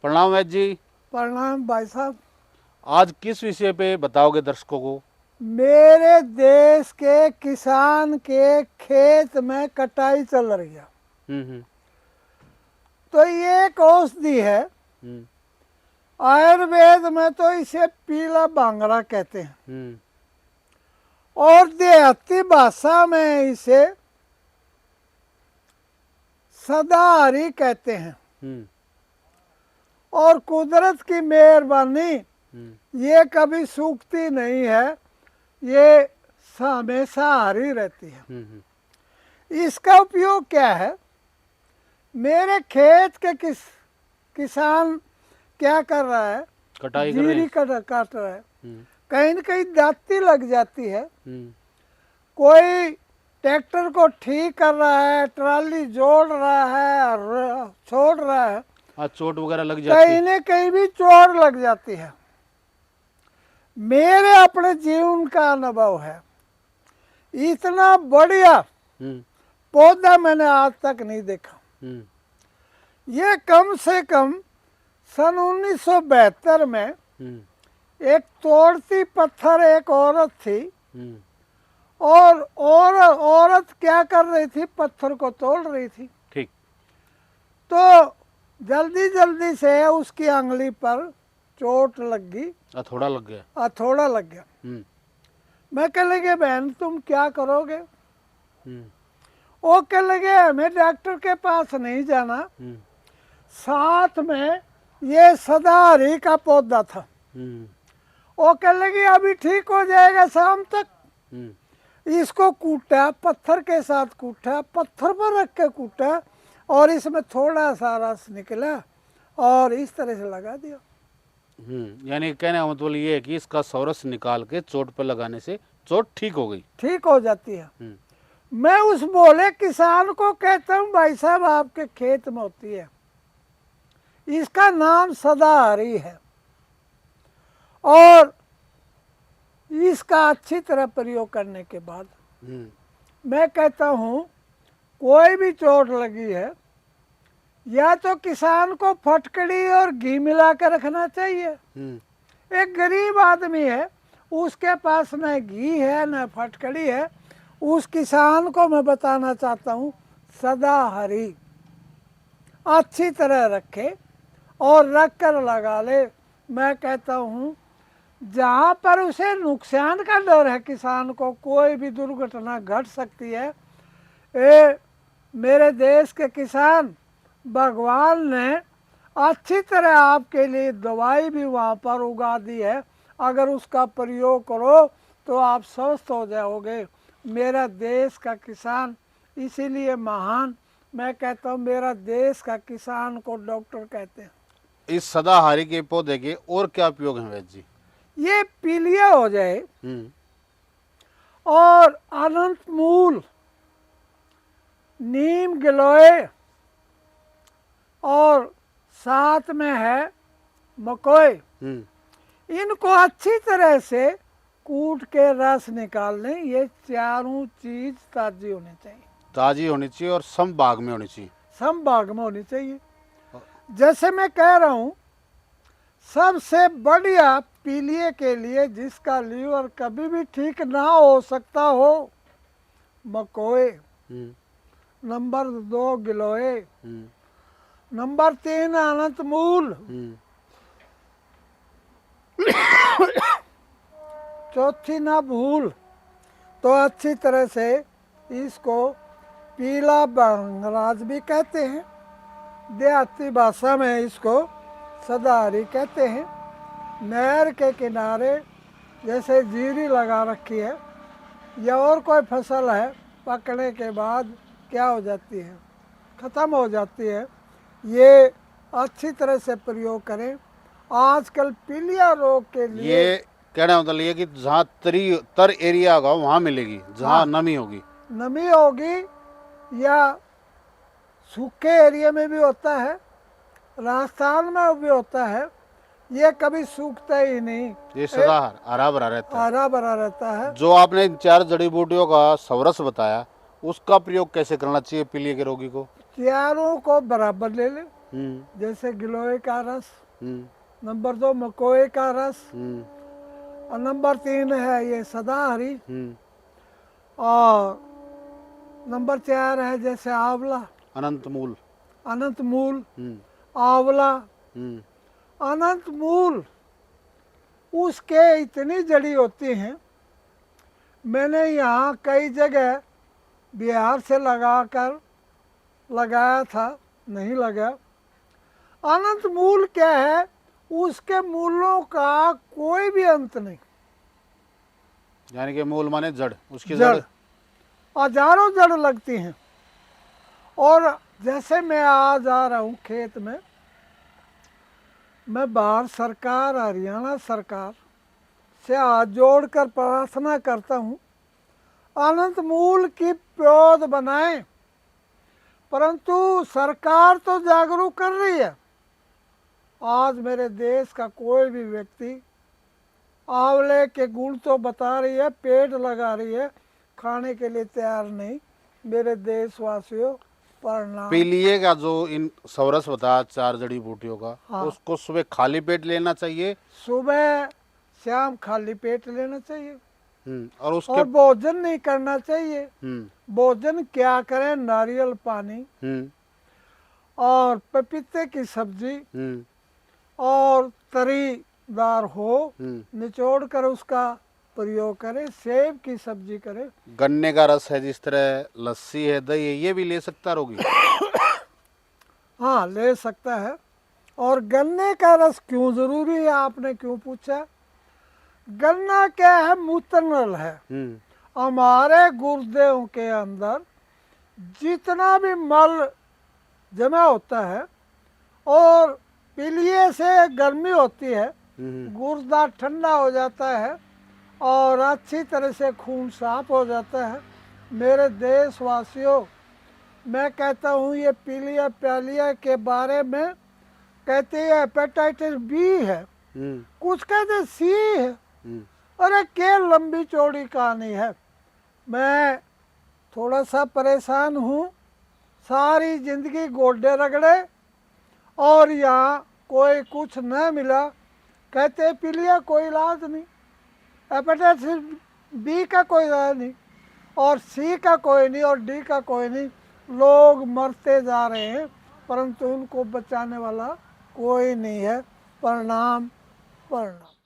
प्रणाम वैद्य जी। प्रणाम भाई साहब। आज किस विषय पे बताओगे दर्शकों को? मेरे देश के किसान के खेत में कटाई चल रही है। हम्म। तो ये एक औषधि है। हम्म। आयुर्वेद में तो इसे पीला बांगड़ा कहते हैं हम्म। और देहाती भाषा में इसे सदाहरी कहते हैं। हम्म। और कुदरत की मेहरबानी हम्म। ये कभी सूखती नहीं है, ये हमेशा हरी रहती है। इसका उपयोग क्या है? मेरे खेत के किसान क्या कर रहा है? कटाई कर रहे जीरी हैं। काट रहा है। हम्म। कहीं न कहीं दाती लग जाती है। हम्म। कोई ट्रैक्टर को ठीक कर रहा है, ट्राली जोड़ रहा है और छोड़ रहा है, आज चोट वगैरह लग जाती कहीं है। न कहीं भी चोट लग जाती है। मेरे अपने जीवन का अनुभव है, इतना बढ़िया हम्म। पौधा मैंने आज तक नहीं देखा। हम्म। ये कम से कम सन 1972 में हम्म। एक तोड़ती पत्थर एक औरत थी हम्म। और औरत क्या कर रही थी? पत्थर को तोड़ रही थी। ठीक। तो जल्दी जल्दी से उसकी अंगली पर चोट लग गई, थोड़ा लग गया। हथौड़ा लग गया। हम्म। मैं कह लगे, बहन तुम क्या करोगे? हम्म। वो कह लगे, हमें डॉक्टर के पास नहीं जाना। हम्म। साथ में ये सदाहरी का पौधा था। हम्म। वो कह लगी अभी ठीक हो जाएगा शाम तक। हम्म। इसको कूटा, पत्थर के साथ कूटा, पत्थर पर रख के कूटा और इसमें थोड़ा सा रस निकला और इस तरह से लगा दिया। यानी कहने का मतलब ये है कि इसका सौरस निकाल के चोट पर लगाने से चोट ठीक हो गई। ठीक हो जाती है। मैं उस बोले किसान को कहता हूँ, भाई साहब आपके खेत में होती है, इसका नाम सदाहरी है और इसका अच्छी तरह प्रयोग करने के बाद मैं कहता हूँ कोई भी चोट लगी है या तो किसान को फटकड़ी और घी मिला कर रखना चाहिए। एक गरीब आदमी है, उसके पास न घी है न फटकड़ी है, उस किसान को मैं बताना चाहता हूँ सदाहरी अच्छी तरह रखे और रख कर लगा ले। मैं कहता हूँ जहाँ पर उसे नुकसान का डर है, किसान को कोई भी दुर्घटना घट सकती है, मेरे देश के किसान, भगवान ने अच्छी तरह आपके लिए दवाई भी वहाँ पर उगा दी है। अगर उसका प्रयोग करो तो आप स्वस्थ हो जाओगे। मेरा देश का किसान इसीलिए महान, मैं कहता हूँ मेरा देश का किसान को डॉक्टर कहते हैं। इस सदाहरी के पौधे के और क्या उपयोग हैं वैद्य जी? ये पीलिया हो जाए और अनंत मूल, नीम गिलोय और साथ में है मकोई, इनको अच्छी तरह से कूट के रस निकाल लें। ये चारों चीज ताजी होनी चाहिए। ताजी होनी चाहिए और सम भाग में होनी चाहिए। सम भाग में होनी चाहिए। जैसे मैं कह रहा हूँ, सबसे बढ़िया पीलिए के लिए, जिसका लीवर कभी भी ठीक ना हो सकता हो, मकोए। नंबर 2 गिलोय। नंबर 3 अनंत मूल। चौथी ना भूल। तो अच्छी तरह से इसको पीला बंगराज भी कहते हैं, देहाती भाषा में इसको सदाहरी कहते हैं। नहर के किनारे जैसे जीरी लगा रखी है या और कोई फसल है, पकने के बाद क्या हो जाती है? ख़त्म हो जाती है। ये अच्छी तरह से प्रयोग करें। आजकल पीलिया रोग के लिए ये कहना मतलब ये कि जहाँ तर एरिया होगा वहाँ मिलेगी, जहाँ नमी होगी। नमी होगी या सूखे एरिया में भी होता है, राजस्थान में भी होता है। ये कभी सूखता ही नहीं, ये सदा हरा भरा रहता है। हरा भरा रहता है। जो आपने इन 4 जड़ी बूटियों का सवरस बताया, उसका प्रयोग कैसे करना चाहिए पीलिया के रोगी को? चारों को बराबर ले ले। जैसे गिलोय का रस, नंबर 2 मकोए का रस, और नंबर 3 है ये सदाहरी, और नंबर 4 है जैसे आंवला, अनंत मूल। अनंत मूल, आंवला, अनंत मूल। उसके इतनी जड़ी होती हैं, मैंने यहाँ कई जगह बिहार से लगाया था, नहीं लगा। अनंत मूल क्या है? उसके मूलों का कोई भी अंत नहीं। यानी कि मूल माने जड़, उसकी जड़ हजारों जड़ लगती हैं। और जैसे मैं आज आ रहा हूँ खेत में, मैं भारत सरकार, हरियाणा सरकार से हाथ जोड़कर प्रार्थना करता हूँ, अनंत मूल की पौध बनाएं। परंतु सरकार तो जागरूक कर रही है। आज मेरे देश का कोई भी व्यक्ति आंवले के गुण तो बता रही है, पेड़ लगा रही है, खाने के लिए तैयार नहीं। मेरे देशवासियों, प्रणाम। पीलिए का जो इन सौरस बताया 4 जड़ी बूटियों का, हाँ। उसको सुबह खाली पेट लेना चाहिए। सुबह शाम खाली पेट लेना चाहिए, और उसके और भोजन नहीं करना चाहिए। भोजन क्या करें? नारियल पानी और पपीते की सब्जी और तरीदार हो, निचोड़ कर उसका प्रयोग करें। सेब की सब्जी करें। गन्ने का रस है, जिस तरह लस्सी है, दही है, ये भी ले सकता रोगी? हाँ, ले सकता है। और गन्ने का रस क्यों जरूरी है, आपने क्यों पूछा? गन्ना क्या है? मूत्रनल है। हमारे गुर्दों के अंदर जितना भी मल जमा होता है, और पीलिए से गर्मी होती है, गुर्दा ठंडा हो जाता है और अच्छी तरह से खून साफ हो जाता है। मेरे देशवासियों, मैं कहता हूँ ये पीलिया प्यालिया के बारे में कहते हैं हेपेटाइटिस बी है, कुछ कहते सी है। अरे क्या लंबी चौड़ी कहानी है। मैं थोड़ा सा परेशान हूँ, सारी जिंदगी गोड्डे रगड़े और यहाँ कोई कुछ न मिला। कहते पीलिया कोई इलाज नहीं, हेपेटाइटिस बी का कोई इलाज नहीं, और सी का कोई नहीं, और डी का कोई नहीं। लोग मरते जा रहे हैं, परंतु उनको बचाने वाला कोई नहीं है। प्रणाम, प्रणाम।